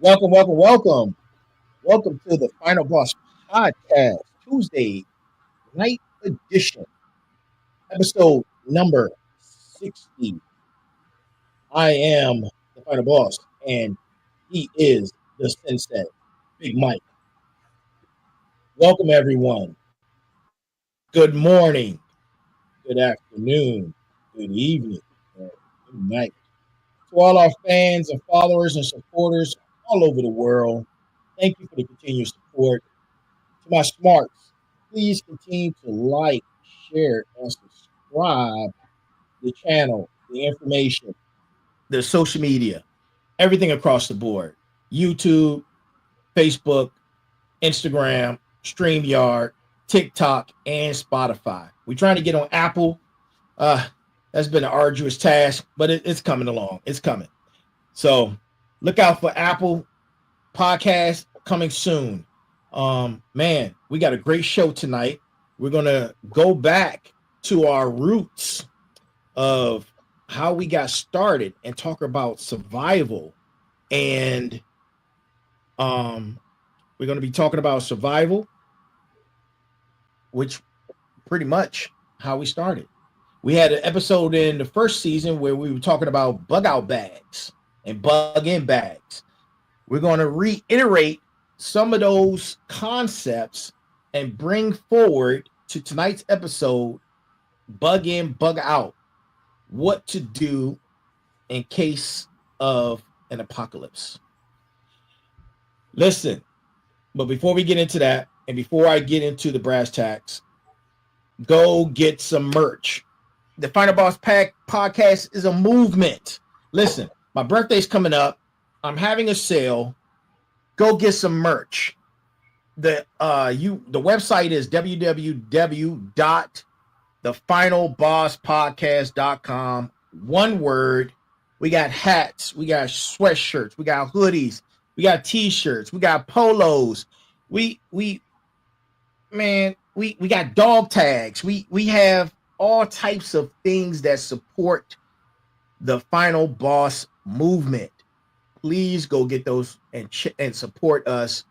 Welcome, welcome, welcome. Welcome to the Final Boss Podcast, Tuesday night edition, episode number 60. I am the Final Boss, and he is the Sensei, Big Mike. Welcome, everyone. Good morning, good afternoon, good evening, or good night. To all our fans and followers and supporters all over the world, thank you for the continued support. To my smarts, please continue to like, share, and subscribe the channel, the information, the social media, everything across the board. YouTube, Facebook, Instagram, StreamYard, TikTok, and Spotify. We're trying to get on Apple. That's been an arduous task, but it's coming along. It's coming. So look out for Apple Podcast coming soon. Man, we got a great show tonight. We're gonna go back to our roots of how we got started and talk about survival. And we're gonna be talking about survival, which pretty much how we started. We had an episode in the first season where we were talking about bug out bags and bug in bags. We're going to reiterate some of those concepts and bring forward to tonight's episode, bug in, bug out, what to do in case of an apocalypse. Listen, but before we get into that, and before I get into the brass tacks, go get some merch. The Final Boss Pack podcast is a movement. Listen, my birthday's coming up. I'm having a sale. Go get some merch. The website is www.thefinalbosspodcast.com. One word. We got hats, we got sweatshirts, we got hoodies, we got t-shirts, we got polos. We got dog tags. We have all types of things that support the Final Boss movement. Please go get those and support us.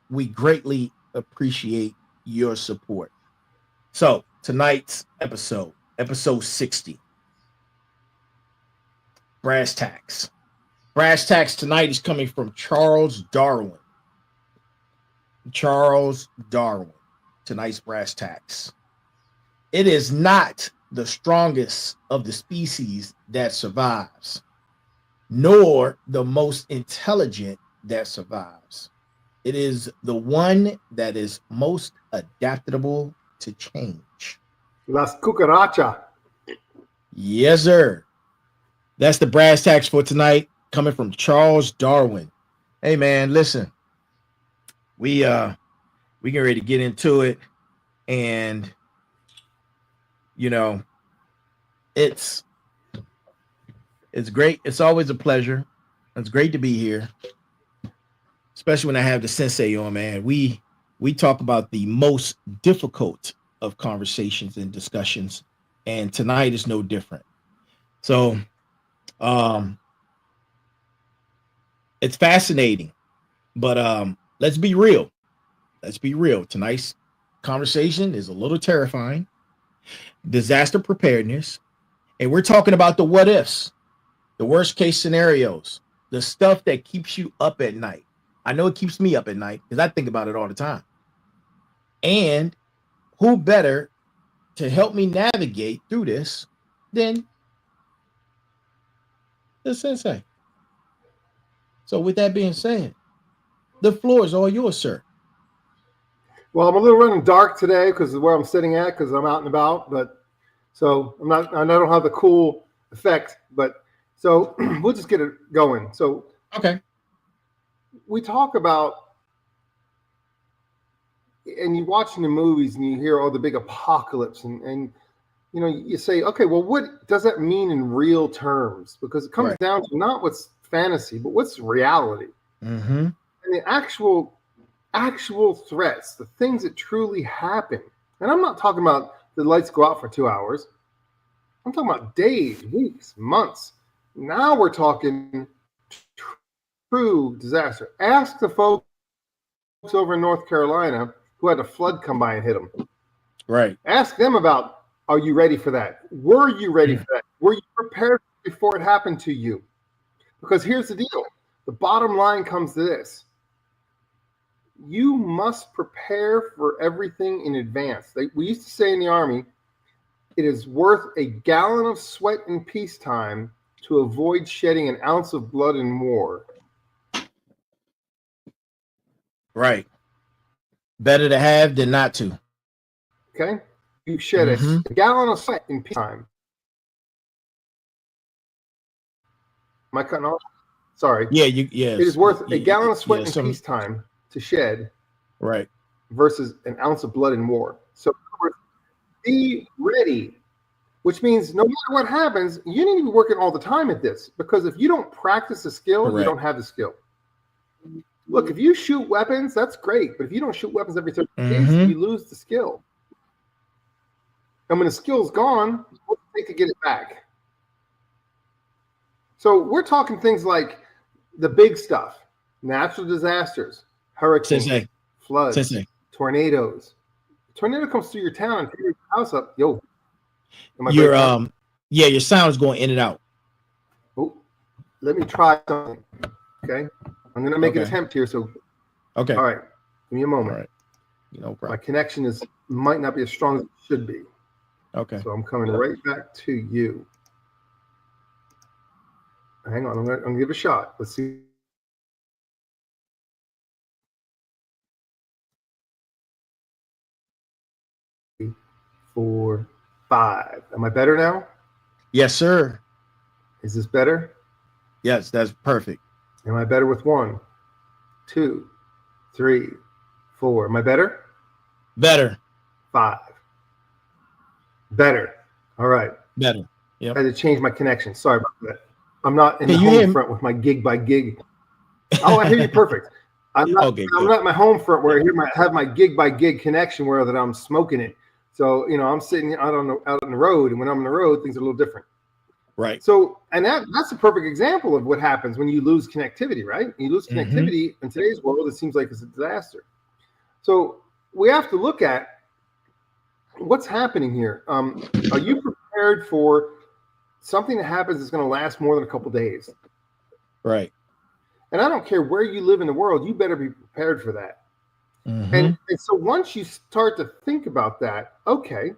We greatly appreciate your support. So tonight's episode 60, brass tacks. Brass tacks tonight is coming from Charles Darwin. Charles Darwin. Tonight's brass tacks. It is not the strongest of the species that survives, nor the most intelligent that survives. It is the one that is most adaptable to change. Las cucaracha. Yes, sir. That's the brass tacks for tonight, coming from Charles Darwin. Hey, man, listen. We get ready to get into it, and it's great. It's always a pleasure. It's great to be here, especially when I have the Sensei on, man. We talk about the most difficult of conversations and discussions, and tonight is no different. So it's fascinating, but let's be real. Let's be real. Tonight's conversation is a little terrifying. Disaster preparedness. And we're talking about the what ifs, the worst case scenarios, the stuff that keeps you up at night. I know it keeps me up at night because I think about it all the time. And who better to help me navigate through this than the Sensei? So with that being said, the floor is all yours, sir. Well, I'm a little running dark today because of where I'm sitting at, because I'm out and about. But so I don't have the cool effect. But so we'll just get it going. So okay, we talk about, and you're watching the movies and you hear all the big apocalypse, and you say, okay, well, what does that mean in real terms? Because it comes down to not what's fantasy, but what's reality. Mm-hmm. And the actual threats, the things that truly happen. And I'm not talking about the lights go out for 2 hours. I'm talking about days, weeks, months. Now we're talking true disaster. Ask the folks over in North Carolina who had a flood come by and hit them. Right. Ask them about, are you ready for that? Were you ready for that? Were you prepared before it happened to you? Because here's the deal. The bottom line comes to this. You must prepare for everything in advance. We used to say in the Army, it is worth a gallon of sweat in peacetime to avoid shedding an ounce of blood in war. Right. Better to have than not to. Okay? You shed a gallon of sweat in peacetime. Am I cutting off? Sorry. Yeah, yes. It is worth a gallon of sweat in peacetime to shed, right, versus an ounce of blood in war. So be ready, which means no matter what happens, you need to be working all the time at this, because if you don't practice a skill, you don't have the skill. Look, if you shoot weapons, that's great, but if you don't shoot weapons every 30 days, you lose the skill. And when the skill's gone, what does it take to get it back? So we're talking things like the big stuff, natural disasters, hurricanes, floods, tornadoes. A tornado comes through your town and tears your house up. Yo, your sound is going in and out. Oh, let me try something. Okay, I'm gonna make an attempt here. So, all right, give me a moment. All right, my connection might not be as strong as it should be. Okay, so I'm coming right back to you. Hang on, I'm gonna give it a shot. Let's see. 4, 5. Am I better now? Yes, sir. Is this better? Yes, that's perfect. Am I better with 1, 2, 3, 4? Am I better? Better. 5. Better. All right. Better. Yep. I had to change my connection. Sorry about that. I'm not in the home front with my gig by gig. Oh, I hear you perfect. I'm not in my home front where I have my gig by gig connection where that I'm smoking it. So, I'm sitting out on the road, and when I'm on the road, things are a little different. Right. So, and that's a perfect example of what happens when you lose connectivity, right? You lose connectivity in today's world, it seems like it's a disaster. So we have to look at what's happening here. Are you prepared for something that happens that's going to last more than a couple days? Right. And I don't care where you live in the world, you better be prepared for that. And so once you start to think about that, okay,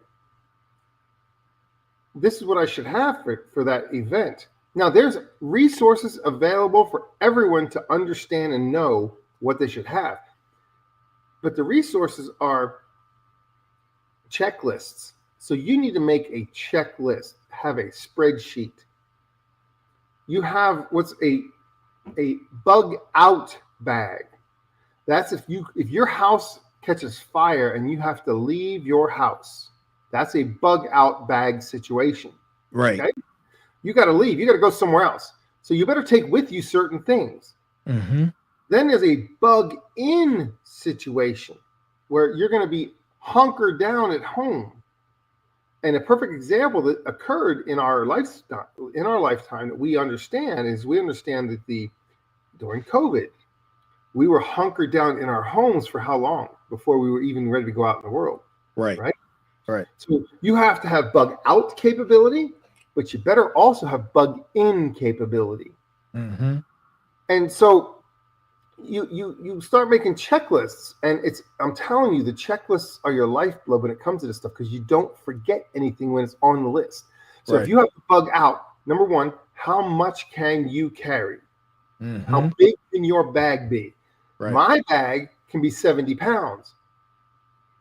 this is what I should have for that event. Now, there's resources available for everyone to understand and know what they should have. But the resources are checklists. So you need to make a checklist, have a spreadsheet. You have what's a bug out bag. That's if your house catches fire and you have to leave your house. That's a bug out bag situation. Right. Okay? You got to leave. You got to go somewhere else. So you better take with you certain things. Then there's a bug in situation where you're going to be hunkered down at home. And a perfect example that occurred in our lifetime that we understand that during COVID, we were hunkered down in our homes for how long before we were even ready to go out in the world? Right. So you have to have bug out capability, but you better also have bug in capability. And so you start making checklists, and I'm telling you, the checklists are your lifeblood when it comes to this stuff, because you don't forget anything when it's on the list. So if you have to bug out, number one, how much can you carry? How big can your bag be? My bag can be 70 pounds.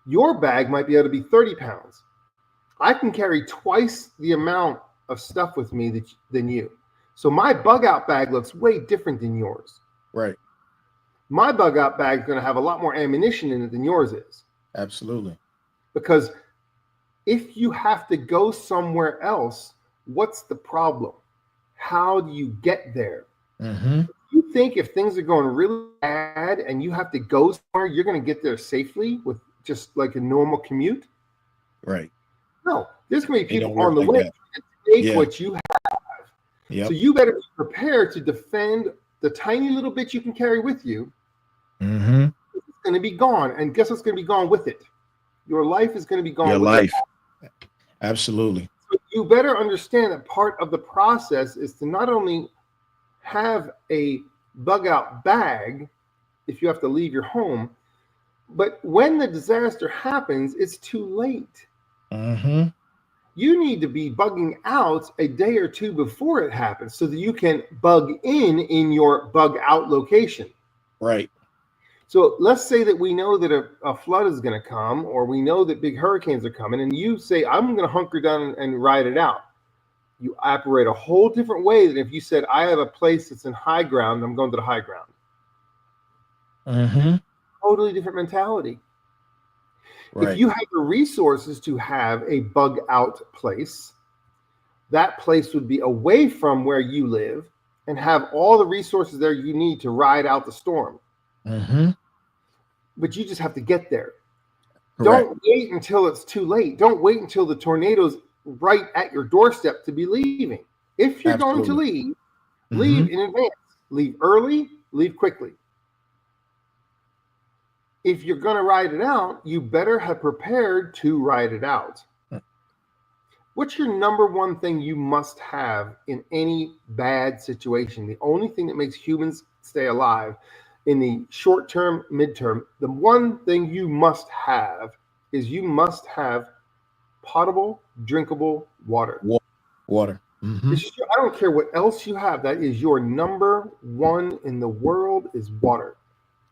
Your bag might be able to be 30 pounds. I can carry twice the amount of stuff with me than you. So my bug out bag looks way different than yours. Right. My bug out bag is going to have a lot more ammunition in it than yours is. Absolutely. Because if you have to go somewhere else, what's the problem? How do you get there? You think if things are going really bad and you have to go somewhere, you're going to get there safely with just like a normal commute? Right. No, there's going to be people on the way to take what you have. So you better be prepared to defend the tiny little bit you can carry with you, Mm-hmm. it's going to be gone. And guess what's going to be gone with it? Your life is going to be gone Your with life. it. Absolutely. So you better understand that part of the process is to not only have a bug out bag if you have to leave your home, but when the disaster happens, it's too late. Mm-hmm. You need to be bugging out a day or two before it happens so that you can bug in your bug out location. Right. So let's say that we know that a flood is going to come, or we know that big hurricanes are coming, and you say, I'm going to hunker down and ride it out. You operate a whole different way than if you said, I have a place that's in high ground, I'm going to the high ground. Mm-hmm. Totally different mentality. Right. If you have the resources to have a bug out place, that place would be away from where you live and have all the resources there you need to ride out the storm. Mm-hmm. But you just have to get there. Correct. Don't wait until it's too late. Don't wait until the tornado's right at your doorstep to be leaving. If you're going to leave, leave in advance. Leave early, leave quickly. If you're going to ride it out, you better have prepared to ride it out. What's your number one thing you must have in any bad situation? The only thing that makes humans stay alive in the short term, midterm, the one thing you must have is you must have potable, drinkable water. Water. Mm-hmm. I don't care what else you have. That is your number one in the world is water.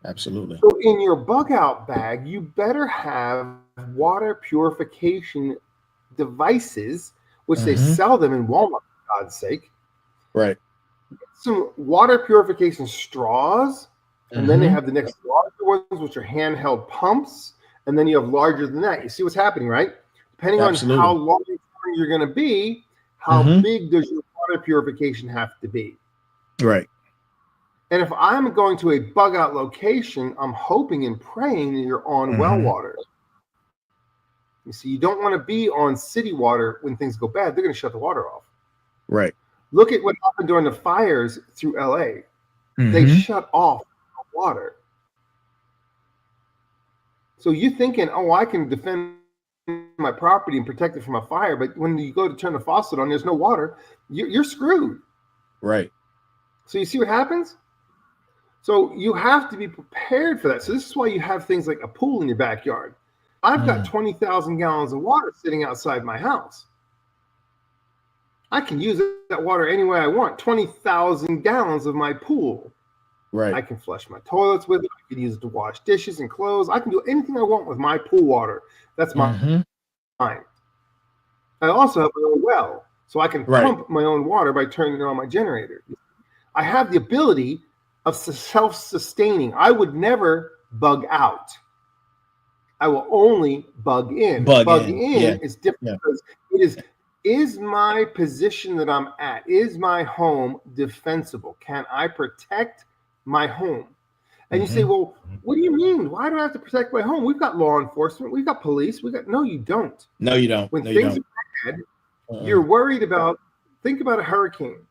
Absolutely. So in your bug out bag, you better have water purification devices, which they sell them in Walmart, for God's sake. Right. Some water purification straws, and then they have the next larger ones, which are handheld pumps, and then you have larger than that. You see what's happening, right? Depending on how long you're going to be, how big does your water purification have to be? Right. And if I'm going to a bug out location, I'm hoping and praying that you're on well water. You see, you don't want to be on city water when things go bad. They're going to shut the water off. Right. Look at what happened during the fires through LA. They shut off the water. So you're thinking, oh, I can defend my property and protect it from a fire. But when you go to turn the faucet on, there's no water. You're screwed. Right. So you see what happens? So you have to be prepared for that. So this is why you have things like a pool in your backyard. I've got 20,000 gallons of water sitting outside my house. I can use that water any way I want. 20,000 gallons of my pool. Right. I can flush my toilets with it. I can use it to wash dishes and clothes. I can do anything I want with my pool water. That's mine. I also have my own well, so I can pump my own water by turning on my generator. I have the ability of self-sustaining. I would never bug out. I will only bug in. Bug in is different because it is my position that I'm at, is my home defensible? Can I protect my home? And you say, well, what do you mean? Why do I have to protect my home? We've got law enforcement. We've got police. No, you don't. No, you don't. When things are bad, you're worried about, think about a hurricane.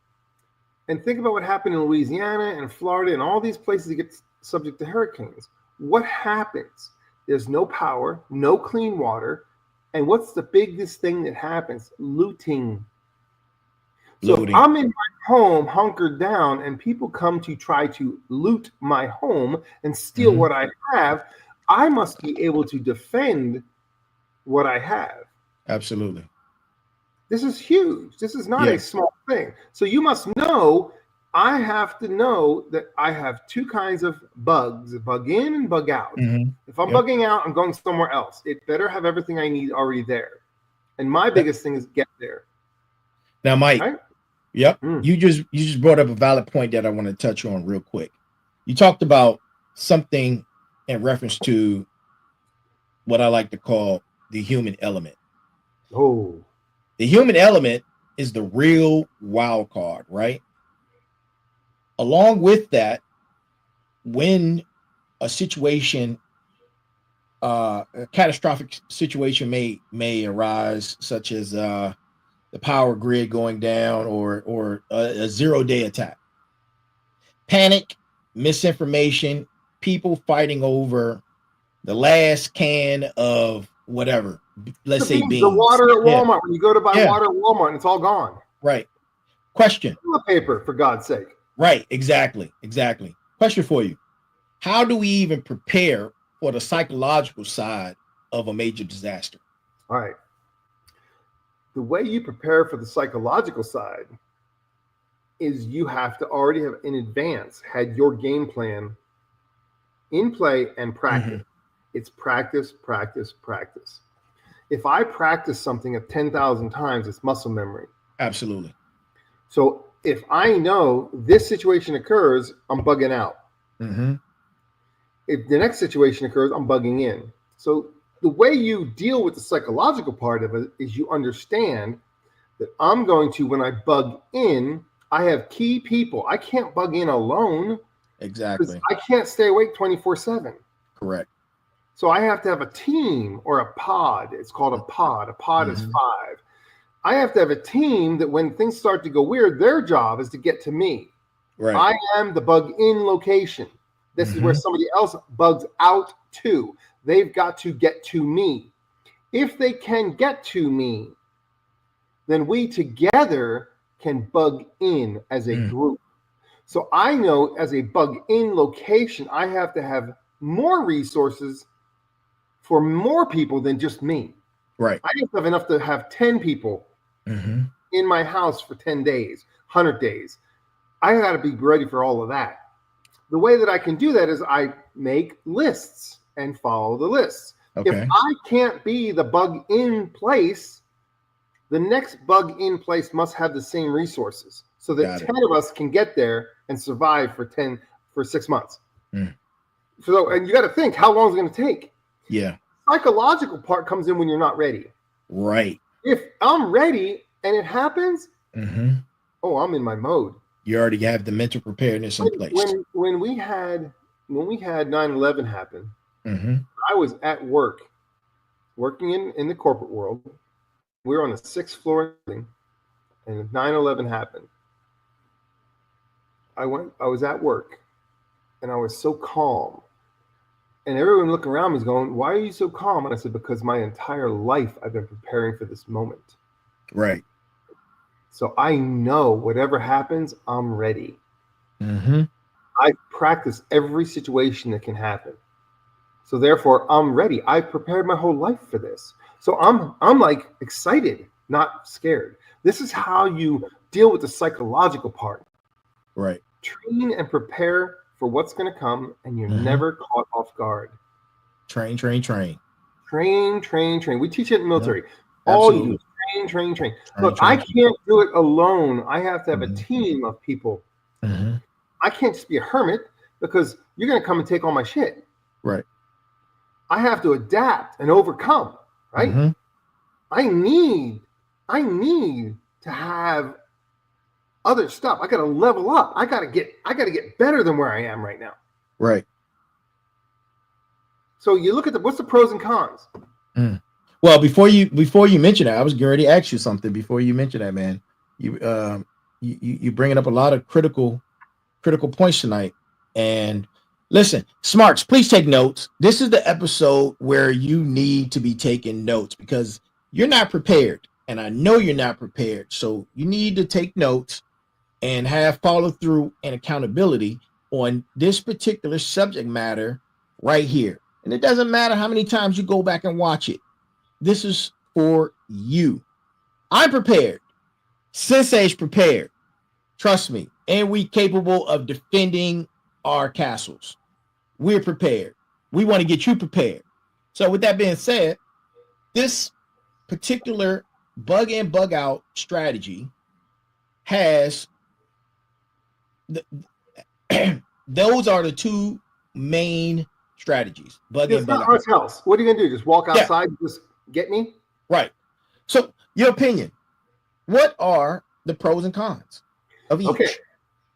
And think about what happened in Louisiana and Florida and all these places that get subject to hurricanes. What happens? There's no power, no clean water. And what's the biggest thing that happens? Looting. So if I'm in my home hunkered down and people come to try to loot my home and steal what I have, I must be able to defend what I have. Absolutely. This is huge. This is not a small thing. So you must know, I have to know that I have two kinds of bugs, bug in and bug out. If I'm bugging out, I'm going somewhere else. It better have everything I need already there. And my biggest thing is get there. Now, Mike, you just brought up a valid point that I want to touch on real quick. You talked about something in reference to what I like to call the human element. The human element is the real wild card, right? Along with that, when a situation, a catastrophic situation may arise, such as the power grid going down or a 0-day attack, panic, misinformation, people fighting over the last can of whatever. Let's say The beans. water at Yeah. Walmart. When you go to buy Yeah. water at Walmart, and it's all gone. Right. Question. Toilet paper, for God's sake. Right. Exactly. Question for you. How do we even prepare for the psychological side of a major disaster? All right. The way you prepare for the psychological side is you have to already have in advance had your game plan in play and practice. Mm-hmm. It's practice. If I practice something 10,000 times, it's muscle memory. Absolutely. So if I know this situation occurs, I'm bugging out. Mm-hmm. If the next situation occurs, I'm bugging in. So the way you deal with the psychological part of it is you understand that I'm going to, when I bug in, I have key people. I can't bug in alone. Exactly. I can't stay awake 24/7. Correct. So I have to have a team or a pod. It's called a pod. A pod is 5. I have to have a team that when things start to go weird, their job is to get to me. Right. I am the bug in location. This is where somebody else bugs out to. They've got to get to me. If they can get to me, then we together can bug in as a group. So I know as a bug in location, I have to have more resources for more people than just me. Right. I have to have enough to have 10 people in my house for 10 days, 100 days. I got to be ready for all of that. The way that I can do that is I make lists and follow the lists. Okay. If I can't be the bug in place, the next bug in place must have the same resources so that 10 of us can get there and survive for 6 months. So, and you got to think, how long is it going to take? Yeah. Psychological part comes in when you're not ready. Right. If I'm ready and it happens, I'm in my mode. You already have the mental preparedness in place. When we had 9/11 happen, I was at work, working in the corporate world. We were on the 6th floor, and 9/11 happened. I was at work, and I was so calm. And everyone looking around me is going, "Why are you so calm?" And I said, "Because my entire life I've been preparing for this moment." Right. So I know whatever happens, I'm ready. I practice every situation that can happen. So therefore, I'm ready. I prepared my whole life for this. So I'm like excited, not scared. This is how you deal with the psychological part. Right. Train and prepare for what's going to come, and you're never caught off guard. Train. We teach it in the military. All you do is train. Look, I can't do it alone. I have to have a team of people. I can't just be a hermit because you're going to come and take all my shit. Right. I have to adapt and overcome. Right. I need to have other stuff. I got to level up. I got to get better than where I am right now. Right. So you look at what's the pros and cons. Well, before you mention that, I was going to ask you something before you mention that, man. You bringing up a lot of critical points tonight. And listen, smarts, please take notes. This is the episode where you need to be taking notes because you're not prepared. And I know you're not prepared. So you need to take notes and have follow through and accountability on this particular subject matter right here. And it doesn't matter how many times you go back and watch it. This is for you. I'm prepared. Sensei is prepared. Trust me. And we capable of defending our castles. We're prepared. We want to get you prepared. So with that being said, this particular bug in, bug out strategy has those are the two main strategies. Bug in, bug out. House. What are you gonna do? Just walk outside and just get me? Right. So your opinion, what are the pros and cons of each? Okay.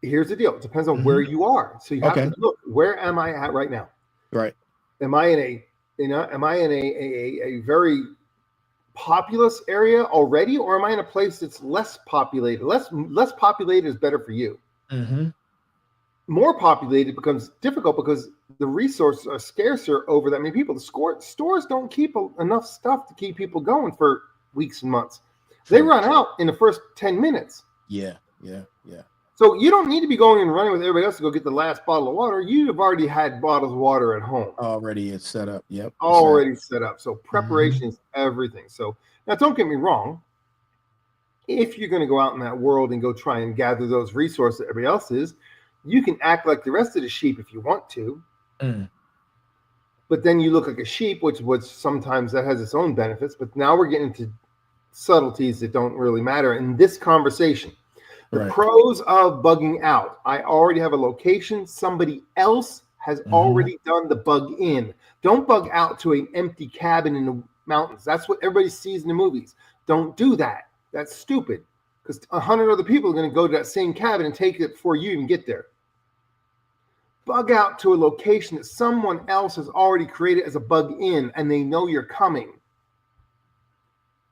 Here's the deal. It depends on where you are. So you have to look, where am I at right now? Right. Am I in a very populous area already, or am I in a place that's less populated? Less populated is better for you. more populated becomes difficult because the resources are scarcer over that many people. The stores don't keep enough stuff to keep people going for weeks and months. They run out in the first 10 minutes. Yeah. So you don't need to be going and running with everybody else to go get the last bottle of water. You've already had bottles of water at home. Already it's set up. Yep. Already set up. So preparation is everything. So now don't get me wrong. If you're going to go out in that world and go try and gather those resources that everybody else is, you can act like the rest of the sheep if you want to. But then you look like a sheep, which sometimes that has its own benefits. But now we're getting into subtleties that don't really matter in this conversation. The pros of bugging out. I already have a location. Somebody else has already done the bug in. Don't bug out to an empty cabin in the mountains. That's what everybody sees in the movies. Don't do that. That's stupid. Because 100 other people are going to go to that same cabin and take it before you even get there. Bug out to a location that someone else has already created as a bug in, and they know you're coming.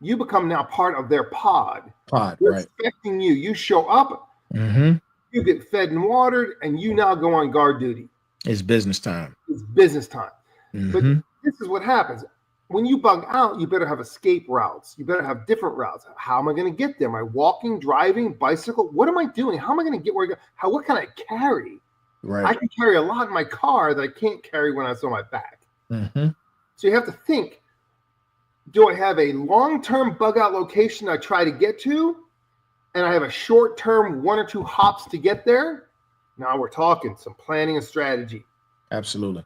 You become now part of their pod. They're expecting you. You show up, you get fed and watered, and you now go on guard duty. It's business time. But this is what happens. When you bug out, you better have escape routes. You better have different routes. How am I going to get there? Am I walking, driving, bicycle? What am I doing? How am I going to get where I go? What can I carry? I can carry a lot in my car that I can't carry when I'm on my back. So you have to think, do I have a long-term bug out location I try to get to, and I have a short-term 1 or 2 hops to get there? Now we're talking some planning and strategy. Absolutely.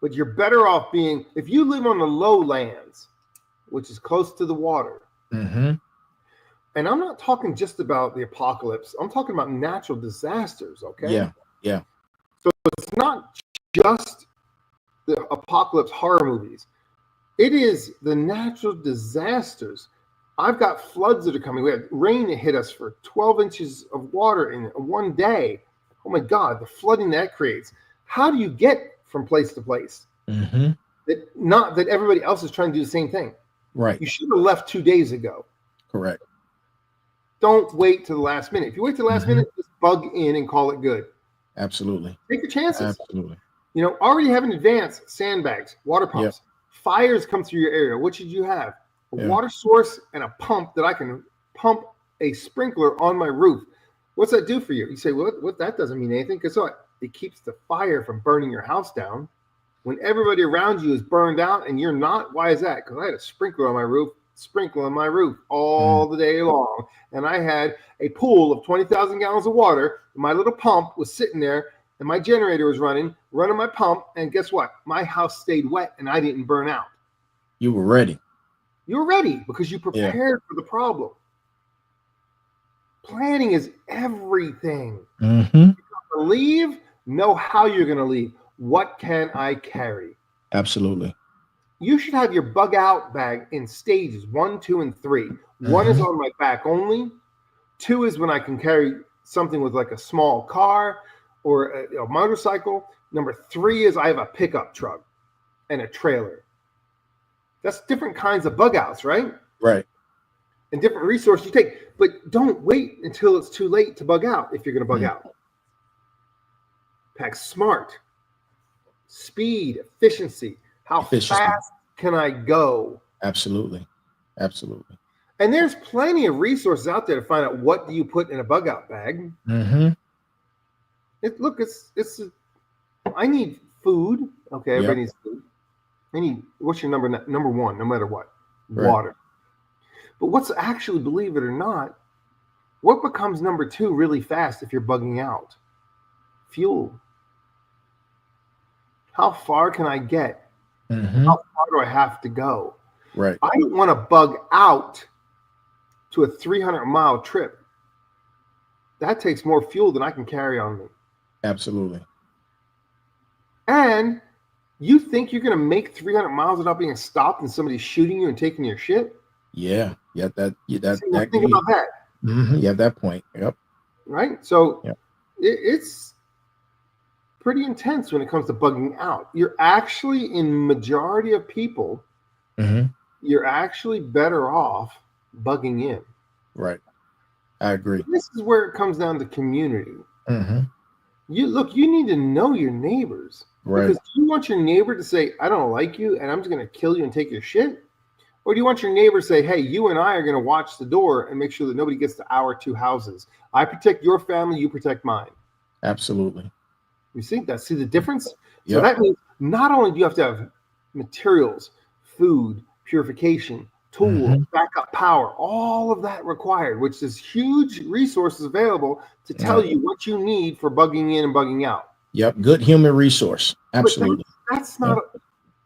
But you're better off being, if you live on the lowlands, which is close to the water, and I'm not talking just about the apocalypse, I'm talking about natural disasters, okay? Yeah. So it's not just the apocalypse horror movies. It is the natural disasters. I've got floods that are coming. We had rain that hit us for 12 inches of water in one day. Oh my God, the flooding that creates. How do you get from place to place? Not that everybody else is trying to do the same thing. Right. You should have left 2 days ago. Correct. Don't wait to the last minute. If you wait to the last minute, just bug in and call it good. Absolutely. Take your chances. Absolutely. You know, already have in advance sandbags, water pumps. Fires come through your area. What should you have? A water source and a pump that I can pump a sprinkler on my roof. What's that do for you? You say, well, what? That doesn't mean anything. Because what? It keeps the fire from burning your house down. When everybody around you is burned out and you're not, why is that? Because I had a sprinkler on my roof all the day long. And I had a pool of 20,000 gallons of water. My little pump was sitting there and my generator was running my pump. And guess what? My house stayed wet and I didn't burn out. You were ready. You were ready because you prepared for the problem. Planning is everything. You're going to leave, know how you're going to leave. What can I carry? Absolutely. You should have your bug out bag in stages 1, 2, and 3. 1 is on my back only. 2 is when I can carry something with like a small car or a motorcycle. Number 3 is I have a pickup truck and a trailer. That's different kinds of bug outs, right? Right. And different resources you take. But don't wait until it's too late to bug out if you're going to bug out. Pack smart. Speed, efficiency. How fast can I go? Absolutely. And there's plenty of resources out there to find out what do you put in a bug out bag. I need food. Okay, everybody needs food. What's your number one, no matter what? Right. Water. But what's actually, believe it or not, what becomes number 2 really fast if you're bugging out? Fuel. How far can I get? How far do I have to go? Right. I don't want to bug out to a 300-mile trip. That takes more fuel than I can carry on me. Absolutely. And you think you're going to make 300 miles without being stopped and somebody shooting you and taking your shit? Yeah. Think about that. You have that point. Yep. Right? So it's pretty intense when it comes to bugging out. You're actually, in majority of people, you're actually better off bugging in. Right. I agree. This is where it comes down to community. You need to know your neighbors. Right. Because do you want your neighbor to say, I don't like you and I'm just going to kill you and take your shit? Or do you want your neighbor to say, hey, you and I are going to watch the door and make sure that nobody gets to our two houses? I protect your family, you protect mine. Absolutely. You see the difference? Yep. So that means not only do you have to have materials, food, purification, tools, backup power, all of that required, which is huge resources available to tell you what you need for bugging in and bugging out. Yep. Good human resource. Absolutely. But that's not,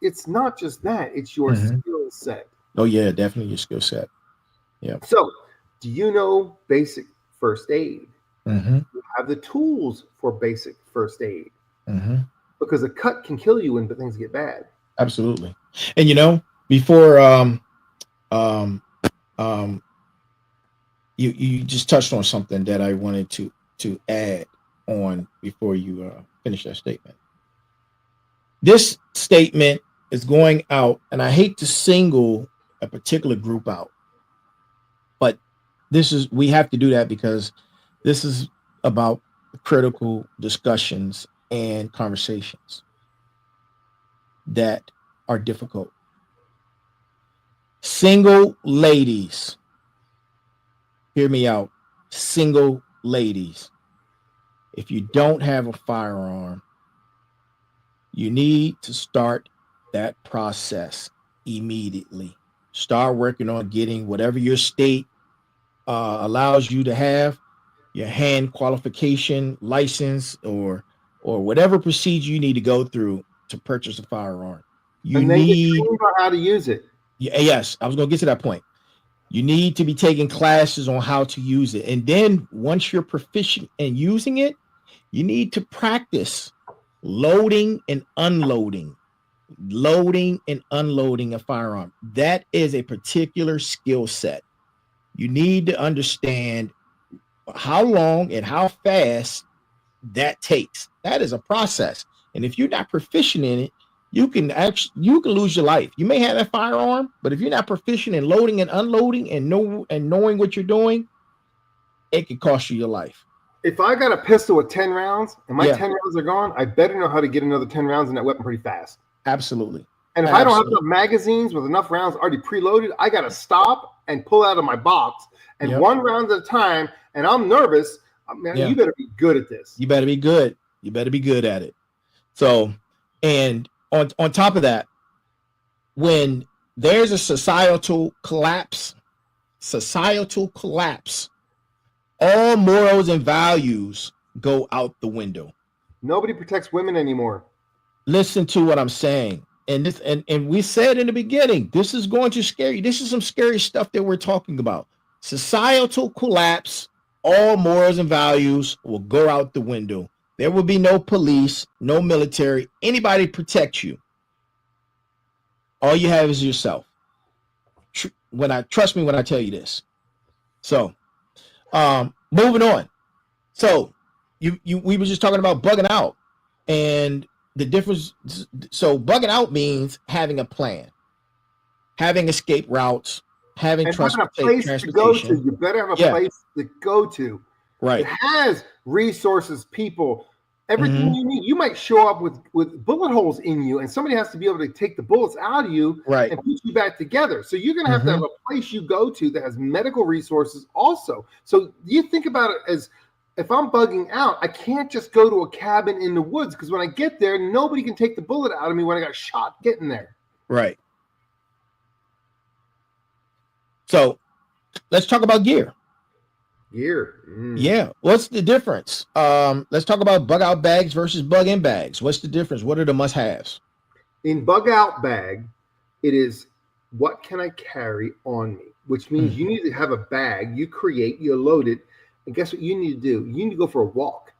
it's not just that, it's your skill set. Oh, yeah, definitely your skill set. Yeah. So, do you know basic first aid? You have the tools for basic first aid. Because a cut can kill you when things get bad. Absolutely. And before you just touched on something that I wanted to add on before you finish that statement. This statement is going out, and I hate to single a particular group out, but we have to do that because this is about critical discussions and conversations that are difficult. Single ladies, hear me out. Single ladies, if you don't have a firearm, you need to start that process immediately. Start working on getting whatever your state allows you to have, your hand qualification license or whatever procedure you need to go through to purchase a firearm. You need how to use it. Yes, I was going to get to that point. You need to be taking classes on how to use it. And then once you're proficient in using it, you need to practice loading and unloading a firearm. That is a particular skill set. You need to understand how long and how fast that takes. That is a process. And if you're not proficient in it, you can lose your life. You may have a firearm, but if you're not proficient in loading and unloading and knowing what you're doing, it can cost you your life. If I got a pistol with 10 rounds and my 10 rounds are gone, I better know how to get another 10 rounds in that weapon pretty fast. Absolutely. And if I don't have enough magazines with enough rounds already preloaded, I got to stop and pull out of my box and one round at a time. And I'm nervous. Man, you better be good at this. You better be good. You better be good at it. So, and on top of that, when there's a societal collapse, all morals and values go out the window. Nobody protects women anymore. Listen to what I'm saying. And we said in the beginning, this is going to scare you. This is some scary stuff that we're talking about. Societal collapse, all morals and values will go out the window. There will be no police, no military, anybody protect you. All you have is yourself. Trust me when I tell you this. So, moving on. So, we were just talking about bugging out, and the difference. So, bugging out means having a plan, having escape routes, having transportation. To go to. You better have a place to go to. Right. It has resources, people, everything you need. You might show up with bullet holes in you, and somebody has to be able to take the bullets out of you and put you back together. So you're going to have a place you go to that has medical resources also. So you think about it as, if I'm bugging out, I can't just go to a cabin in the woods, because when I get there, nobody can take the bullet out of me when I got shot getting there. Right. So let's talk about gear. Yeah. What's the difference? Let's talk about bug out bags versus bug in bags. What's the difference? What are the must-haves? In bug out bag, it is, what can I carry on me? Which means you need to have a bag you create, you load it, and guess what you need to do? You need to go for a walk.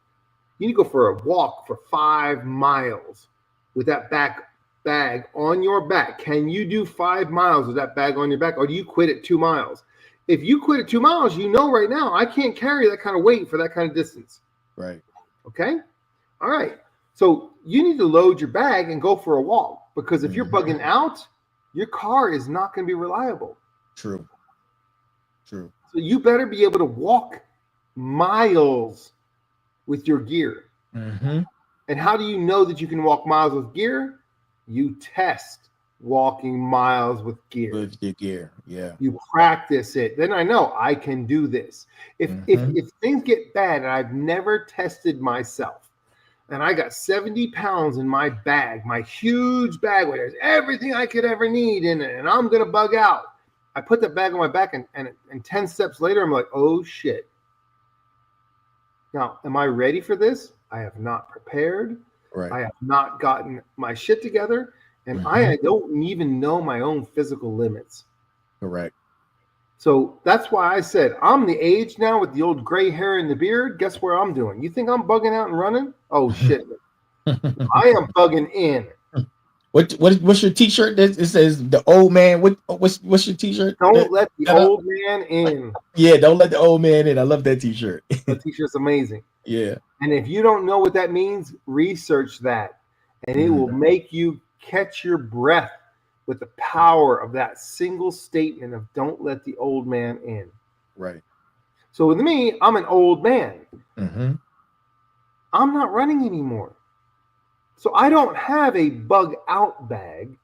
You need to go for a walk for 5 miles with that bag on your back. Can you do 5 miles with that bag on your back, or do you quit at 2 miles? If you quit at 2 miles, you know right now I can't carry that kind of weight for that kind of distance. Right. Okay? All right. So you need to load your bag and go for a walk, because if you're bugging out, your car is not going to be reliable. True. So you better be able to walk miles with your gear. Mm-hmm. And how do you know that you can walk miles with gear? You test walking miles with gear. With your gear, yeah. You practice it. Then I know I can do this. If things get bad and I've never tested myself, and I got 70 pounds in my bag, my huge bag where there's everything I could ever need in it, and I'm gonna bug out. I put that bag on my back, and 10 steps later, I'm like, oh shit. Now, am I ready for this? I have not prepared. Right. I have not gotten my shit together, and I don't even know my own physical limits. Correct. So that's why I said I'm the age now with the old gray hair and the beard. Guess where I'm doing? You think I'm bugging out and running? Oh shit! I am bugging in. What's your T-shirt? It says the old man. What's your T-shirt? Don't let the old man in. Yeah, don't let the old man in. I love that T-shirt. That T-shirt's amazing. Yeah. And if you don't know what that means, research that, and it will make you catch your breath with the power of that single statement of "Don't let the old man in." Right. So with me, I'm an old man. Mm-hmm. I'm not running anymore. So I don't have a bug out bag.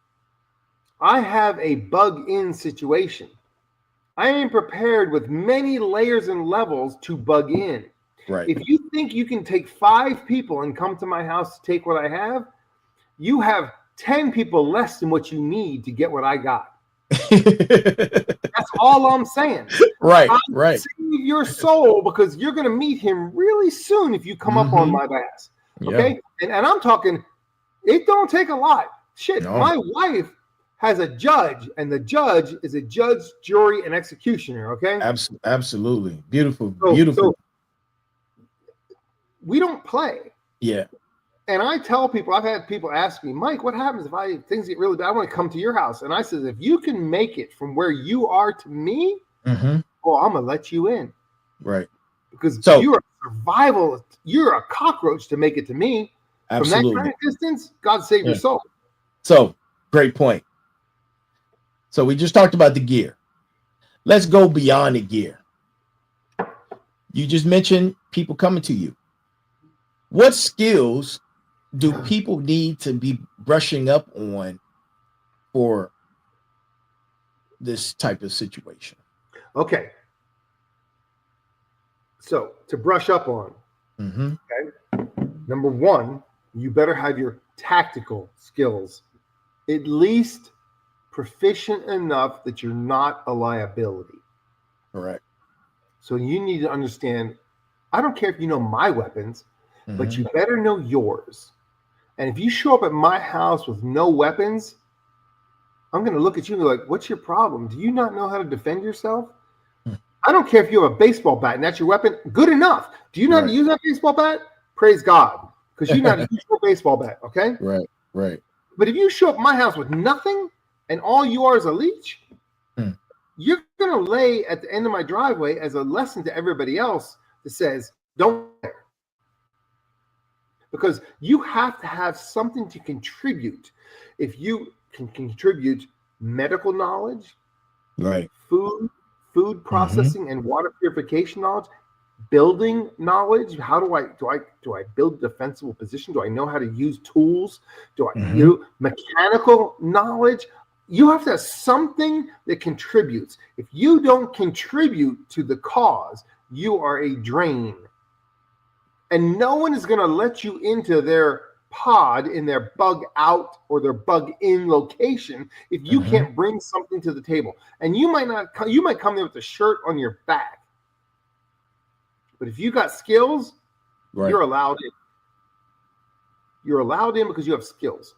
I have a bug in situation. I am prepared with many layers and levels to bug in. Right. If you think you can take 5 people and come to my house to take what I have, you have 10 people less than what you need to get what I got. That's all I'm saying. Right. Right. Save your soul, because you're going to meet him really soon if you come up on my ass. Okay. Yeah. And I'm talking, it don't take a lot. Shit. No. My wife has a judge, and the judge is a judge, jury, and executioner. Okay. Absolutely. Beautiful. Beautiful. So we don't play. Yeah. And I tell people, I've had people ask me, Mike, what happens if things get really bad? I want to come to your house. And I said, if you can make it from where you are to me, well, I'm going to let you in. Right. Because you're a survival. You're a cockroach to make it to me. Absolutely. From that kind of distance, God save your soul. So, great point. So we just talked about the gear. Let's go beyond the gear. You just mentioned people coming to you. What skills do people need to be brushing up on for this type of situation? Okay. So to brush up on, okay. Number 1, you better have your tactical skills at least proficient enough that you're not a liability. Correct. So you need to understand, I don't care if you know my weapons, but you better know yours. And if you show up at my house with no weapons, I'm going to look at you and be like, what's your problem? Do you not know how to defend yourself? I don't care if you have a baseball bat and that's your weapon. Good enough. Do you know how to use that baseball bat? Praise God. Because you know how to use your baseball bat, okay? Right. But if you show up at my house with nothing and all you are is a leech, you're going to lay at the end of my driveway as a lesson to everybody else that says, don't care. Because you have to have something to contribute. If you can contribute medical knowledge, right, food processing and water purification knowledge, building knowledge, how do I build a defensible position? Do I know how to use tools? Do I do mechanical knowledge? You have to have something that contributes. If you don't contribute to the cause, you are a drain. And no one is going to let you into their pod in their bug out or their bug in location if you can't bring something to the table. And you might come there with a shirt on your back. But if you got skills, you're allowed in. You're allowed in because you have skills.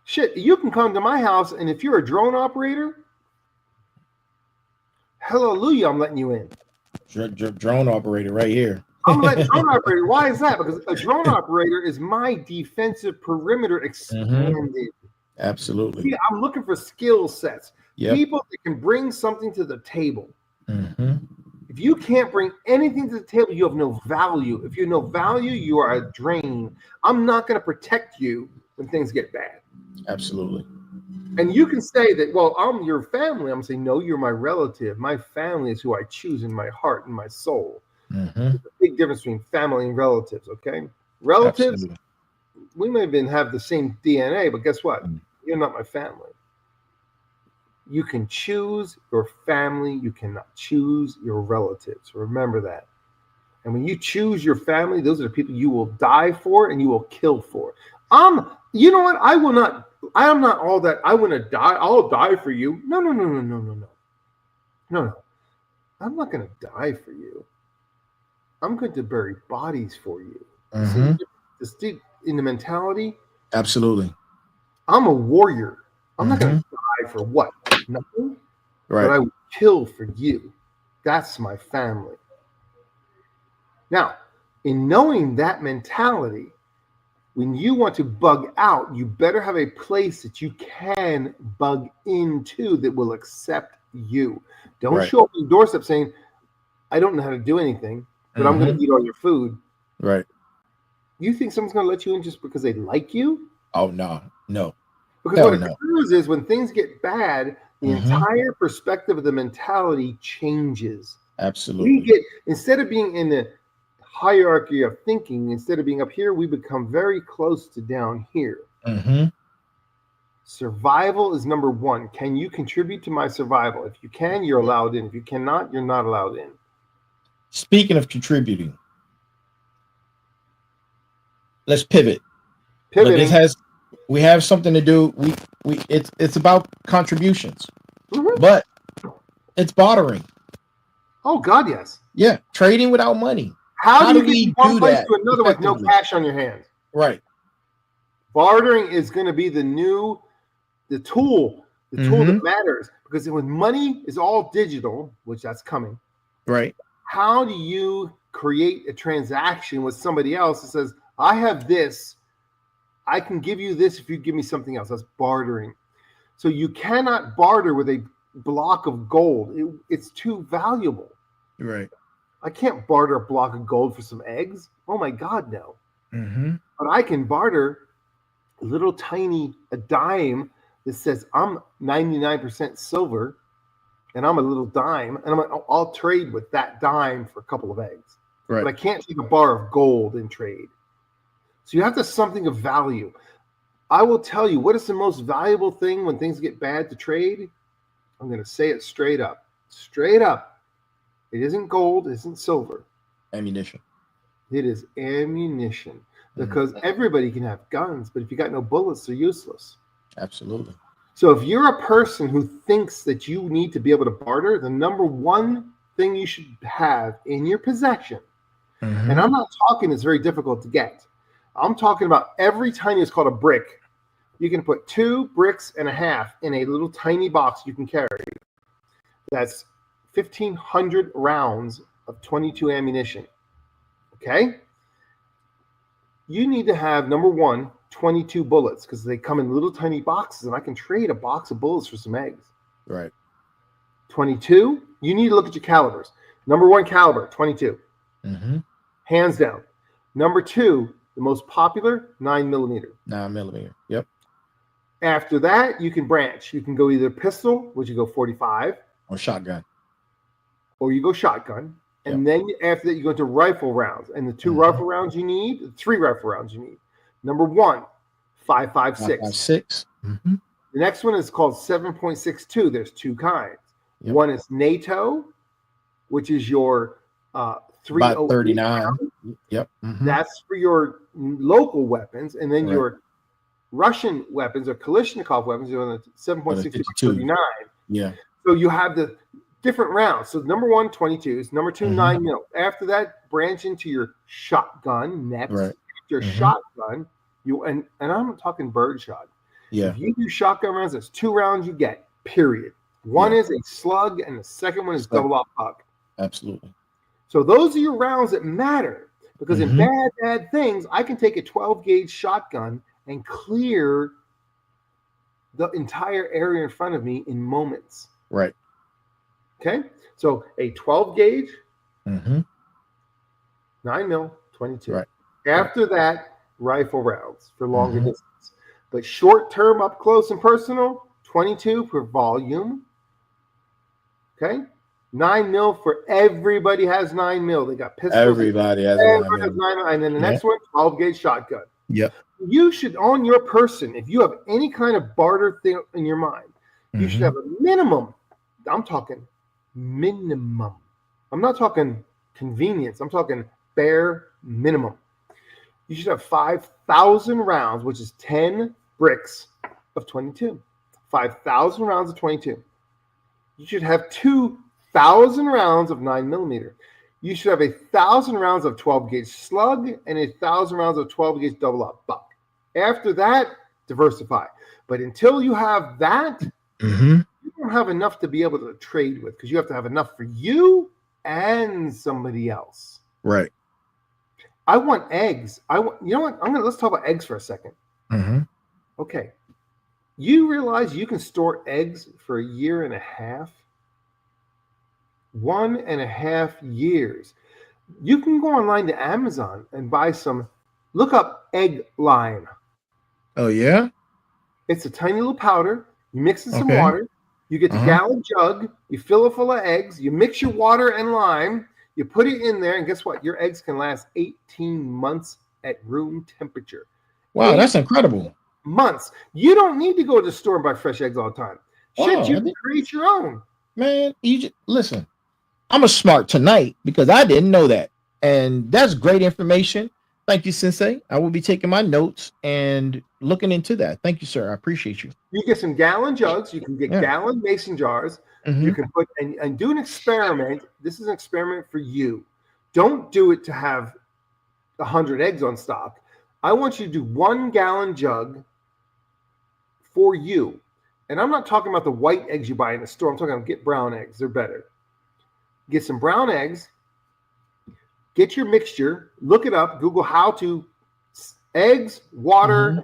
Shit, you can come to my house, and if you're a drone operator, hallelujah, I'm letting you in. Drone operator right here. I'm letting drone operator. Why is that? Because a drone operator is my defensive perimeter expanded. Absolutely. See, I'm looking for skill sets. People that can bring something to the table. If you can't bring anything to the table, you have no value. If you have no value, you are a drain. I'm not going to protect you when things get bad. Absolutely. And you can say that, well, I'm your family. I'm saying, no, you're my relative. My family is who I choose in my heart and my soul. Mm-hmm. There's a big difference between family and relatives, okay? Relatives, Absolutely. we may even have the same DNA, but guess what? Mm. You're not my family. You can choose your family. You cannot choose your relatives. Remember that. And when you choose your family, those are the people you will die for and you will kill for. You know what? I am not all that. I want to die. I'll die for you. No. No. I'm not going to die for you. I'm going to bury bodies for you. Mm-hmm. See, in the mentality, Absolutely. I'm a warrior. I'm not going Mm-hmm. to die for what? Nothing. But Right. I will kill for you. That's my family. Now, in knowing that mentality, when you want to bug out, you better have a place that you can bug into that will accept you. Don't Right. show up on the doorstep saying, I don't know how to do anything, but I'm going to eat all your food. Right. You think someone's going to let you in just because they like you? Oh, no. Because Hell what no. occurs is when things get bad, the entire perspective of the mentality changes. Absolutely. Instead of being in the hierarchy of thinking, instead of being up here, we become very close to down here. Mm-hmm. Survival is number one. Can you contribute to my survival? If you can, you're allowed in. If you cannot, you're not allowed in. Speaking of contributing, let's pivot. But Pivoting. we have something to do. It's about contributions, Mm-hmm. but it's bartering. Oh God, yes. Yeah, trading without money. How do you get we from one do place that to another with no effectively? cash on your hands? Right. Bartering is going to be the tool that matters, because when money is all digital, which that's coming, right? How do you create a transaction with somebody else that says, I have this, I can give you this if you give me something else? That's bartering. So you cannot barter with a block of gold. It's too valuable. Right. I can't barter a block of gold for some eggs. Oh my God, no. Mm-hmm. But I can barter a dime that says I'm 99% silver and I'm a little dime, and I'll trade with that dime for a couple of eggs. Right. But I can't take a bar of gold and trade. So you have to something of value. I will tell you, what is the most valuable thing when things get bad to trade? I'm going to say it straight up. Straight up. It isn't gold, it isn't silver. Ammunition. It is ammunition. Because everybody can have guns, but if you got no bullets, they're useless. Absolutely. So if you're a person who thinks that you need to be able to barter, the number one thing you should have in your possession, and I'm not talking it's very difficult to get. I'm talking about every tiny, it's called a brick. You can put 2 bricks and a half in a little tiny box you can carry. That's 1,500 rounds of 22 ammunition. Okay? You need to have, number one, 22 bullets, because they come in little tiny boxes, and I can trade a box of bullets for some eggs. Right. 22, you need to look at your calibers. Number one caliber, 22. Hands down. Number 2, the most popular, 9mm. 9mm. Yep. After that, you can branch. You can go either pistol, which you go 45, or shotgun, or you go shotgun. And then after that, you go into rifle rounds. And the 2 rifle rounds you need, 3 rifle rounds you need. Number 1, 5.56. 5.56. The next one is called 7.62. There's 2 kinds. Yep. One is NATO, which is your 308. About 39. Yep. That's for your local weapons. And then your Russian weapons or Kalashnikov weapons are on the 7.62 39. Yeah. So you have the different rounds. So number 1, 22s. Number 2, 9mm. After that, branch into your shotgun next. Right. Your shotgun, and I'm talking birdshot. Yeah. If you do shotgun rounds, that's 2 rounds you get, period. One is a slug, and the second one is double op puck. Absolutely. So those are your rounds that matter, because in bad things, I can take a 12-gauge shotgun and clear the entire area in front of me in moments. Right. Okay? So a 12-gauge, 9mm, 22. Right. After that, rifle rounds for longer distance. But short-term, up close and personal, 22 per volume. Okay? 9 mil for everybody has 9 mil. They got pistols. Everybody has a 9 mil. 9 mil. And then the next one, 12 gauge shotgun. Yep. You should, on your person, if you have any kind of barter thing in your mind, you should have a minimum. I'm talking minimum. I'm not talking convenience. I'm talking bare minimum. You should have 5,000 rounds, which is 10 bricks of 22. 5,000 rounds of 22. You should have 2,000 rounds of 9 millimeter. You should have 1,000 rounds of 12 gauge slug and 1,000 rounds of 12 gauge double up buck. After that, diversify. But until you have that, you don't have enough to be able to trade with, because you have to have enough for you and somebody else. Right. I want eggs. You know what? Let's talk about eggs for a second. Okay. You realize you can store eggs for a year and a half? 1.5 years. You can go online to Amazon and buy some. Look up egg lime. Oh, yeah? It's a tiny little powder. You mix in some water. You get the gallon jug. You fill it full of eggs. You mix your water and lime. You put it in there, and guess what? Your eggs can last 18 months at room temperature. Wow, that's incredible. Months. You don't need to go to the store and buy fresh eggs all the time. Shit, you can create your own. Man, listen, I'm a smart tonight because I didn't know that. And that's great information. Thank you, Sensei. I will be taking my notes and looking into that. Thank you, sir. I appreciate you. You get some gallon jugs. You can get gallon mason jars. You can put and do an experiment. This is an experiment for you. Don't do it to have 100 eggs on stock. I want you to do 1 gallon jug for you. And I'm not talking about the white eggs you buy in the store. I'm talking about get brown eggs. They're better. Get some brown eggs. Get your mixture. Look it up. Google how to eggs, water,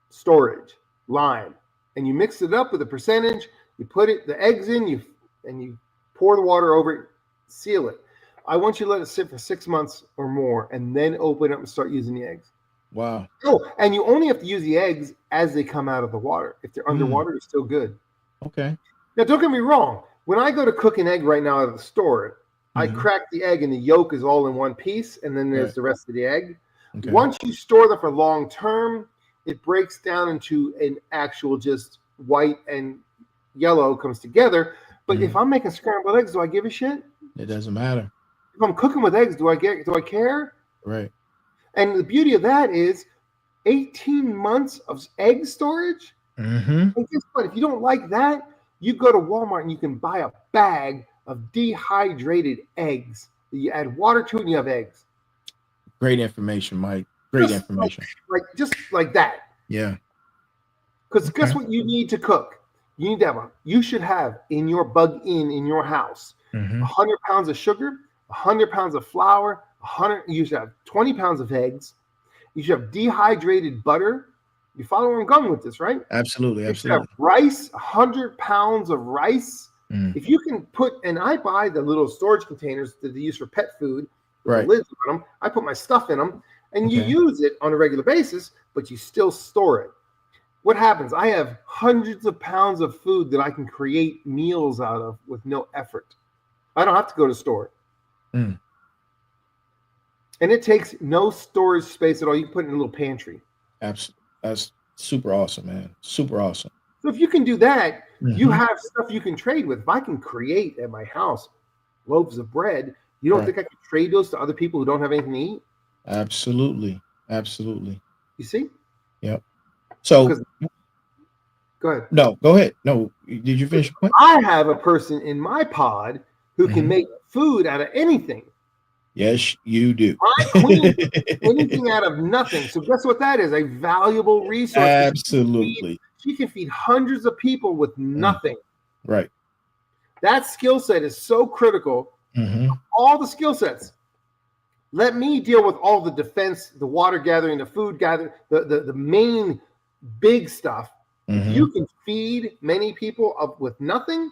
storage, lime. And you mix it up with a percentage. You put the eggs in, and you pour the water over it, seal it. I want you to let it sit for 6 months or more, and then open it up and start using the eggs. Wow. Oh, and you only have to use the eggs as they come out of the water. If they're underwater, they're still good. Okay. Now, don't get me wrong. When I go to cook an egg right now out of the store, I crack the egg, and the yolk is all in one piece, and then there's the rest of the egg. Okay. Once you store them for long term, it breaks down into an actual just white and yellow comes together. But if I'm making scrambled eggs, do I give a shit? It doesn't matter. If I'm cooking with eggs, do I care? Right. And the beauty of that is 18 months of egg storage. And guess what? If you don't like that, you go to Walmart and you can buy a bag of dehydrated eggs. You add water to it and you have eggs. Great information, Mike. Great information. Just like that. Yeah. Because guess what you need to cook? You need to you should have in your in your house 100 pounds of sugar, 100 pounds of flour, you should have 20 pounds of eggs. You should have dehydrated butter. You follow where I'm going with this, right? Absolutely. You should have rice, 100 pounds of rice. If you can and I buy the little storage containers that they use for pet food, with the lids on them. I put my stuff in them, and you use it on a regular basis, but you still store it. What happens? I have hundreds of pounds of food that I can create meals out of with no effort. I don't have to go to the store. And it takes no storage space at all. You can put it in a little pantry. Absolutely. That's super awesome, man. Super awesome. So if you can do that, you have stuff you can trade with. If I can create at my house loaves of bread, you don't think I could trade those to other people who don't have anything to eat? Absolutely. Absolutely. You see? Yep. So go ahead. No, go ahead. No, did you finish your point? I have a person in my pod who can make food out of anything. Yes, you do. My queen, anything out of nothing. So guess what that is? A valuable resource. Absolutely. She can feed hundreds of people with nothing. Right. That skill set is so critical. All the skill sets. Let me deal with all the defense, the water gathering, the food gathering, the main big stuff. If you can feed many people up with nothing,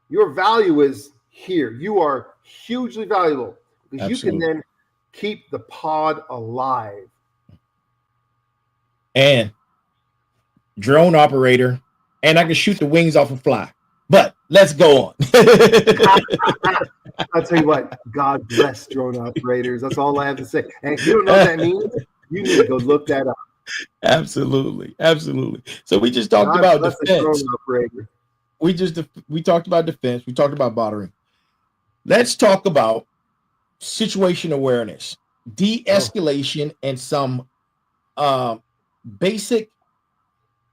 your value is here. You are hugely valuable because you can then keep the pod alive. And drone operator, and I can shoot the wings off a fly. But let's go on. I'll tell you what, God bless drone operators. That's all I have to say. And if you don't know what that means, you need to go look that up. Absolutely. So we just talked God about bless defense. the drone operator. We talked about defense. We talked about bothering. Let's talk about situation awareness, de-escalation, and some basic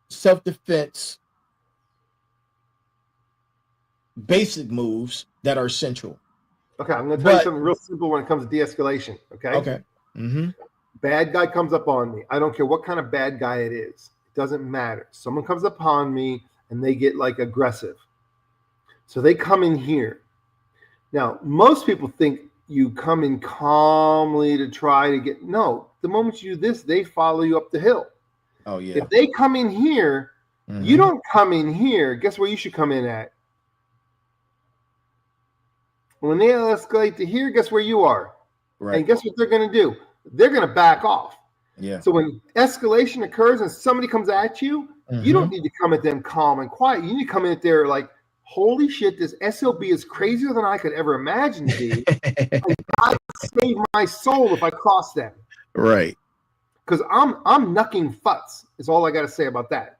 self-defense, basic moves that are essential. Okay, I'm going to tell you something real simple when it comes to de-escalation. Okay. Bad guy comes up on me. I don't care what kind of bad guy it is. It doesn't matter. Someone comes upon me and they get like aggressive. So they come in here. Now, most people think you come in calmly to try to get, no, the moment you do this, they follow you up the hill. Oh, yeah. If they come in here, you don't come in here. Guess where you should come in at? When they escalate to here, guess where you are? Right. And guess what they're going to do? They're going to back off. Yeah. So when escalation occurs and somebody comes at you, you don't need to come at them calm and quiet. You need to come in there like, holy shit, this SOB is crazier than I could ever imagine to be. And God save my soul if I cross them. Right. Because I'm knucking futs is all I got to say about that.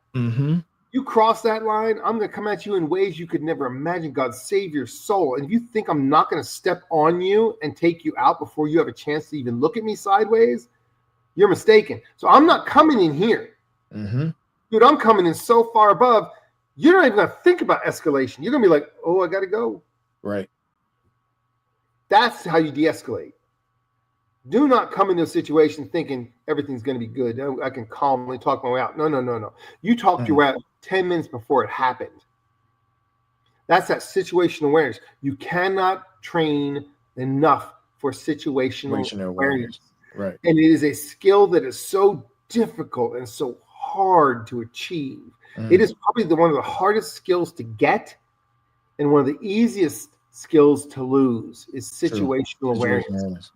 You cross that line, I'm going to come at you in ways you could never imagine. God save your soul. And if you think I'm not going to step on you and take you out before you have a chance to even look at me sideways, you're mistaken. So I'm not coming in here. Dude, I'm coming in so far above, you're not even going to think about escalation. You're going to be like, oh, I got to go. Right. That's how you de-escalate. Do not come into a situation thinking everything's going to be good. I can calmly talk my way out. No. You talked your way out 10 minutes before it happened. That's that situational awareness. You cannot train enough for situational awareness. Right. And it is a skill that is so difficult and so hard to achieve. It is probably one of the hardest skills to get and one of the easiest skills to lose is situational awareness.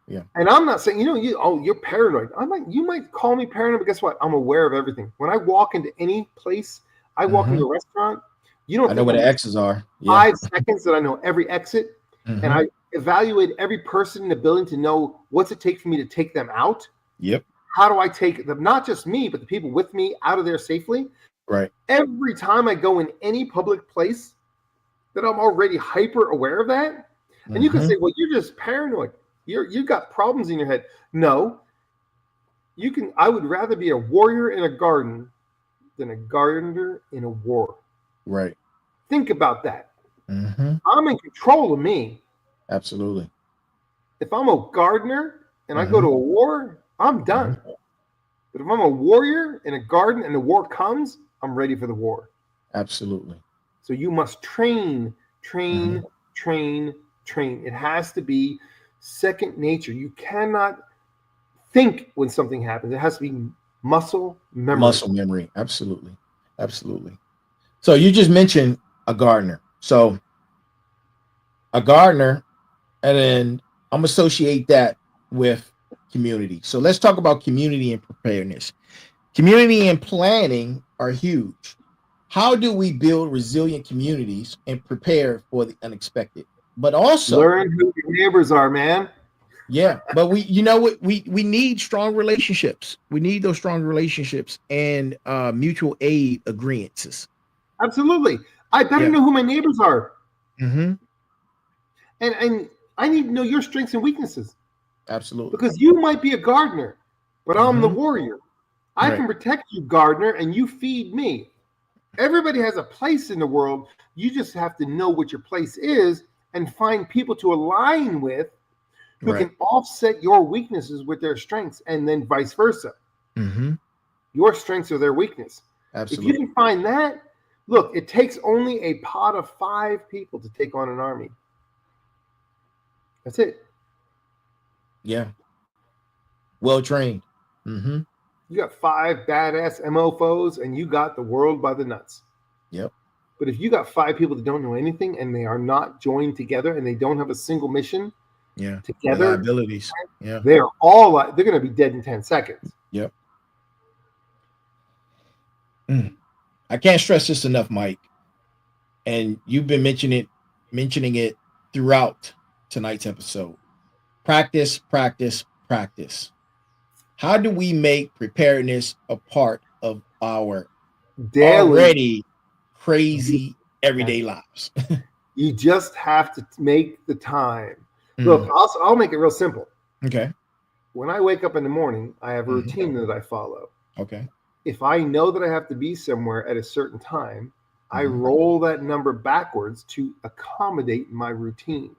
Yeah. And I'm not saying, you're paranoid. You might call me paranoid, but guess what? I'm aware of everything. When I walk into any place, I walk into a restaurant, I know where the X's are. 5 seconds that I know every exit. And I evaluate every person in the building to know what's it take for me to take them out. Yep. How do I take them, not just me, but the people with me out of there safely? Right. Every time I go in any public place that I'm already hyper aware of that. And you can say, well, you're just paranoid. You got problems in your head. No, I would rather be a warrior in a garden than a gardener in a war. Right. Think about that. I'm in control of me. Absolutely. If I'm a gardener and I go to a war, I'm done. But if I'm a warrior in a garden and the war comes, I'm ready for the war. Absolutely. So you must train. It has to be second nature. You cannot think when something happens. It has to be muscle memory. Absolutely. So you just mentioned a gardener. So a gardener, and then I'm associate that with community. So let's talk about community and preparedness. Community and planning are huge. How do we build resilient communities and prepare for the unexpected? But also learn who your neighbors are, man. Yeah, but we need strong relationships. We need those strong relationships and mutual aid agreements. Absolutely. I better know who my neighbors are. And I need to know your strengths and weaknesses. Absolutely. Because you might be a gardener, but I'm the warrior. I can protect you, gardener, and you feed me. Everybody has a place in the world. You just have to know what your place is and find people to align with who can offset your weaknesses with their strengths, and then vice versa. Your strengths are their weakness. Absolutely. If you can find that, look, it takes only a pot of 5 people to take on an army. That's it. Yeah. Well trained. You got 5 badass mofos, and you got the world by the nuts. Yep. But if you got 5 people that don't know anything and they are not joined together and they don't have a single mission, together, abilities. Yeah, they're going to be dead in 10 seconds. Yep. I can't stress this enough, Mike. and you've been mentioning it throughout tonight's episode. Practice, practice, practice. How do we make preparedness a part of our daily, already crazy everyday lives? You just have to make the time. Look, I'll make it real simple. Okay. When I wake up in the morning, I have a routine that I follow. Okay. If I know that I have to be somewhere at a certain time, I roll that number backwards to accommodate my routine.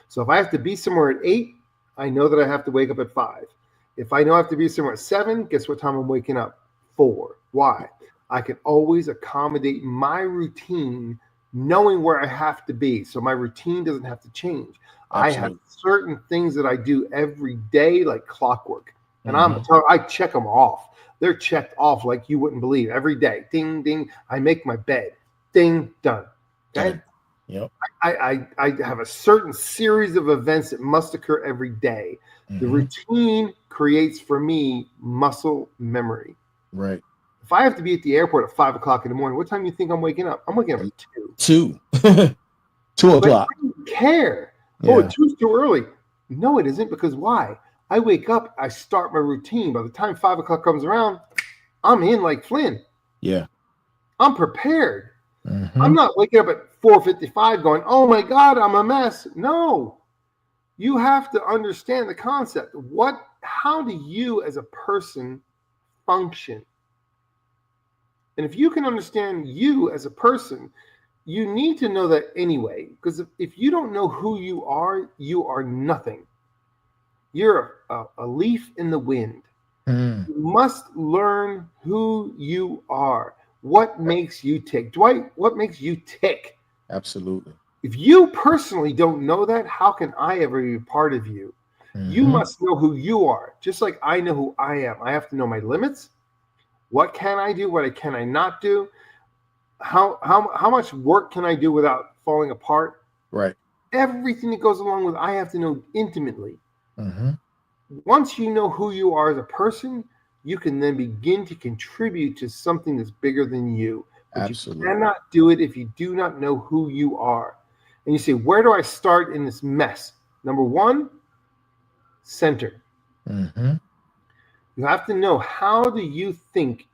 So if I have to be somewhere at 8, I know that I have to wake up at 5. If I know I have to be somewhere at 7, guess what time I'm waking up? 4. Why? I can always accommodate my routine knowing where I have to be. So my routine doesn't have to change. Absolutely. I have certain things that I do every day, like clockwork. And I check them off. They're checked off like you wouldn't believe. Every day, ding, ding. I make my bed. Ding, done. Okay? Yep. I have a certain series of events that must occur every day. The routine creates for me muscle memory. Right. If I have to be at the airport at 5 o'clock in the morning, what time do you think I'm waking up? I'm waking up at 2. 2 o'clock. But I don't care. Yeah. Oh, 2's too early. No, it isn't, because why? I wake up, I start my routine. By the time 5 o'clock comes around, I'm in like Flynn. Yeah. I'm prepared. I'm not waking up at 4:55 going, oh my God, I'm a mess. No. You have to understand the concept. How do you as a person function? And if you can understand you as a person, you need to know that anyway, because if you don't know who you are nothing. You're a leaf in the wind. You must learn who you are. What makes you tick? Dwight, what makes you tick? Absolutely. If you personally don't know that, how can I ever be a part of you? You must know who you are, just like I know who I am. I have to know my limits. What can I do? What can I not do? How much work can I do without falling apart? Right. Everything that goes along with I have to know intimately. Once you know who you are as a person, you can then begin to contribute to something that's bigger than you. But Absolutely. You cannot do it if you do not know who you are. And you say, where do I start in this mess? Number 1, center. You have to know, how do you think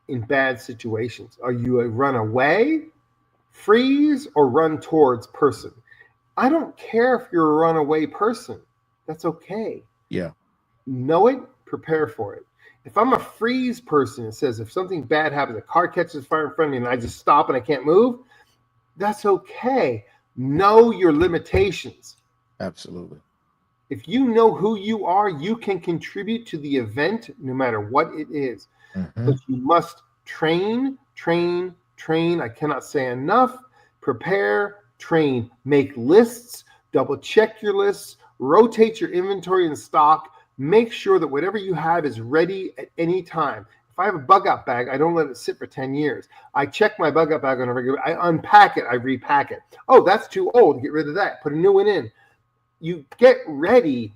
in bad situations? Are you a run away, freeze, or run towards person? I don't care if you're a runaway person. That's okay. Yeah. Know it, prepare for it. If I'm a freeze person, it says if something bad happens, a car catches fire in front of me and I just stop and I can't move, that's okay. Know your limitations. Absolutely. If you know who you are, you can contribute to the event no matter what it is. But you must train. I cannot say enough. Prepare, train, make lists, double check your lists, rotate your inventory and stock. Make sure that whatever you have is ready at any time. If I have a bug out bag, I don't let it sit for 10 years. I check my bug out bag on a regular, I unpack it, I repack it. Oh, that's too old. Get rid of that. Put a new one in. You get ready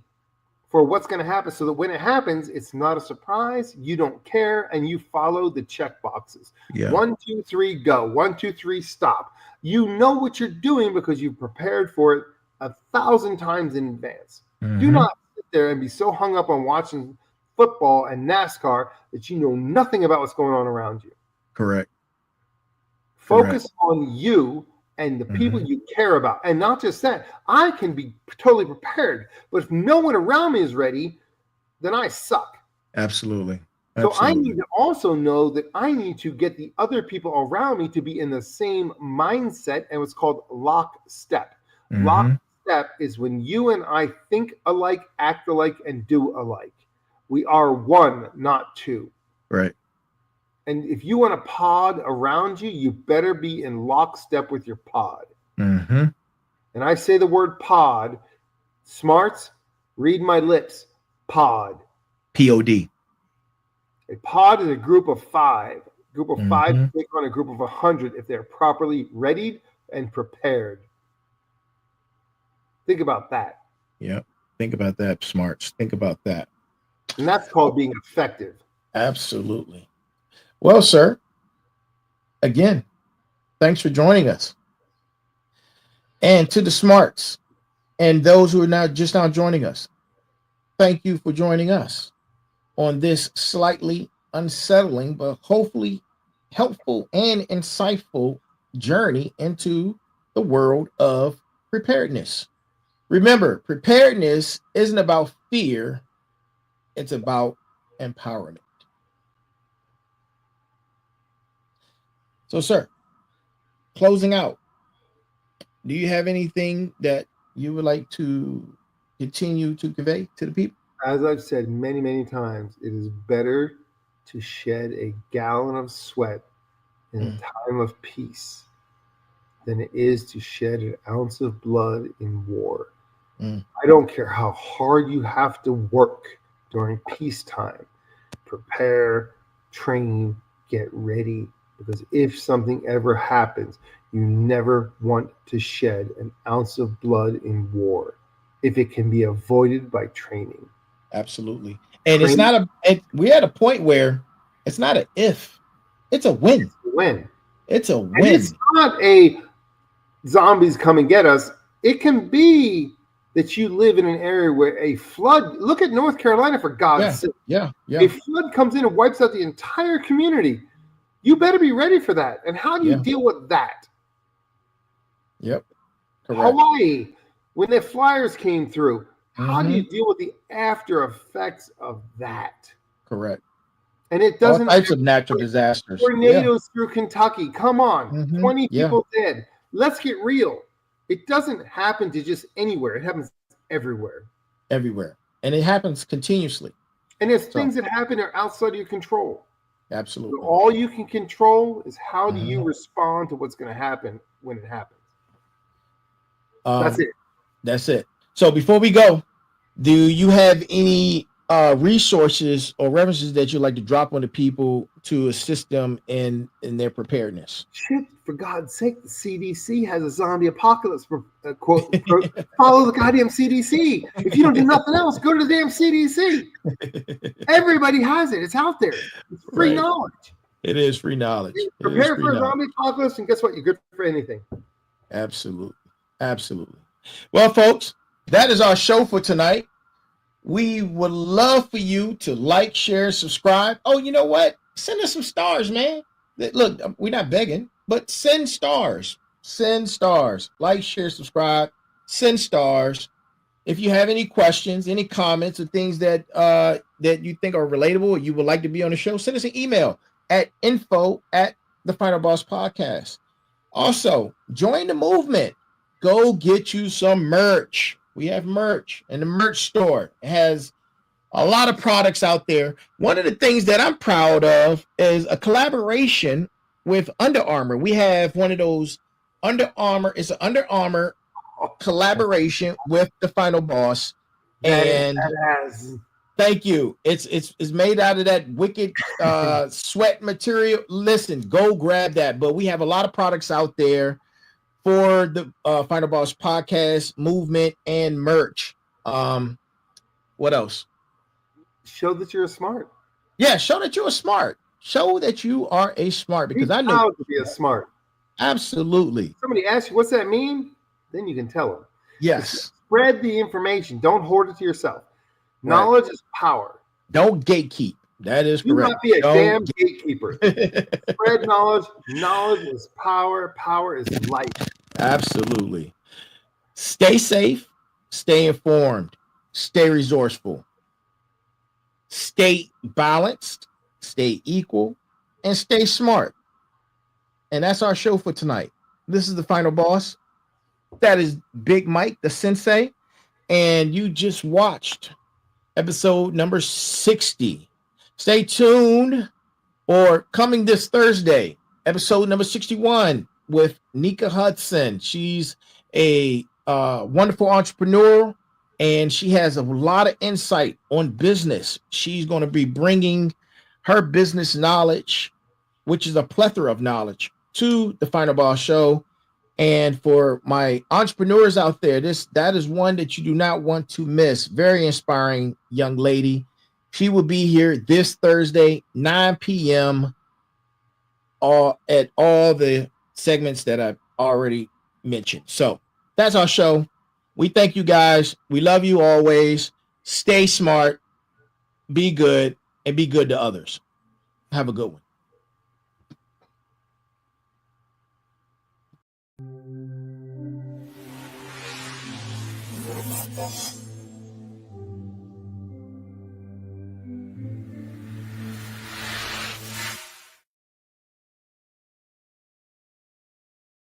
for what's going to happen so that when it happens, it's not a surprise. You don't care, and you follow the check boxes. Yeah. 1, 2, 3, go. 1, 2, 3, stop. You know what you're doing because you've prepared for it 1,000 times in advance. Do not sit there and be so hung up on watching football and NASCAR that you know nothing about what's going on around you. Correct. Focus on you and the people you care about. And not just that, I can be totally prepared, but if no one around me is ready, then I suck. Absolutely. So I need to also know that I need to get the other people around me to be in the same mindset, and what's called lockstep. Lockstep is when you and I think alike, act alike, and do alike. We are one, not two. Right. And if you want a pod around you, you better be in lockstep with your pod. And I say the word pod. Smarts, read my lips. Pod. P-O-D. A pod is a group of 5. A group of 5 take on a group of 100 if they're properly readied and prepared. Think about that. Yeah. Think about that, Smarts. Think about that. And that's called being effective. Absolutely. Well, sir, again, thanks for joining us. And to the smarts and those who are now joining us, thank you for joining us on this slightly unsettling, but hopefully helpful and insightful journey into the world of preparedness. Remember, preparedness isn't about fear, it's about empowerment. So, sir, closing out, do you have anything that you would like to continue to convey to the people? As I've said many, many times, it is better to shed a gallon of sweat in a time of peace than it is to shed an ounce of blood in war. I don't care how hard you have to work during peacetime. Prepare, train, get ready, because if something ever happens, you never want to shed an ounce of blood in war if it can be avoided by training. Absolutely. And it's not we're at a point where it's not a if, it's a when. It's a win. It's a And win. it's not a zombies come and get us. It can be that you live in an area where a flood, look at North Carolina for God's sake. Yeah. A flood comes in and wipes out the entire community. You better be ready for that. And how do you deal with that? Yep. Correct. Hawaii, when the flyers came through, how do you deal with the after effects of that? Correct. And it doesn't. All types of natural disasters. Tornadoes through Kentucky. Come on. 20 Yeah. people dead. Let's get real. It doesn't happen to just anywhere. It happens everywhere. Everywhere. And it happens continuously. And there's things that happen that are outside of your control. Absolutely. So all you can control is how do you respond to what's going to happen when it happens. That's it. That's it. So before we go, do you have any resources or references that you'd like to drop on the people to assist them in their preparedness? Shit, for God's sake, the CDC has a zombie apocalypse quote. Follow the goddamn CDC. If you don't do nothing else, go to the damn CDC. Everybody has it. It's out there. It's free knowledge. It is free knowledge. Prepare for a zombie apocalypse, and guess what? You're good for anything. Absolutely. Absolutely. Well, folks, that is our show for tonight. We would love for you to like, share, subscribe. Oh, you know what? Send us some stars, man. Look, we're not begging, but send stars. Send stars. Like, share, subscribe. Send stars. If you have any questions, any comments, or things that you think are relatable or you would like to be on the show, send us an email at info@thefinalbosspodcast. Also, join the movement. Go get you some merch. We have merch in the merch store. It has a lot of products out there. One of the things that I'm proud of is a collaboration with Under Armour. We have one of those Under Armour. It's an Under Armour collaboration with the Final Boss. And thank you. It's made out of that wicked sweat material. Listen, go grab that. But we have a lot of products out there for the Final Boss podcast movement and merch. What else? Show that you're smart. Yeah, show that you're smart. Show that you are a smart, because I know to be a smart. Absolutely. Somebody asks you, what's that mean? Then you can tell them. Yes. Spread the information. Don't hoard it to yourself. Knowledge is power. Don't gatekeep. That is correct. Do not be a damn gatekeeper. Spread knowledge. Knowledge is power. Power is life. Absolutely. Stay safe. Stay informed. Stay resourceful. Stay balanced. Stay equal. And stay smart. And that's our show for tonight. This is the Final Boss. That is Big Mike, the Sensei. And you just watched episode number 60. Stay tuned for coming this Thursday, episode number 61 with Nika Hudson. She's a wonderful entrepreneur, and she has a lot of insight on business. She's going to be bringing her business knowledge, which is a plethora of knowledge, to the Final Boss Show. And for my entrepreneurs out there, that is one that you do not want to miss. Very inspiring young lady. She will be here this Thursday, 9 p.m. at all the segments that I've already mentioned. So That's our show. We thank you guys. We love you always. Stay smart, be good, and be good to others. Have a good one.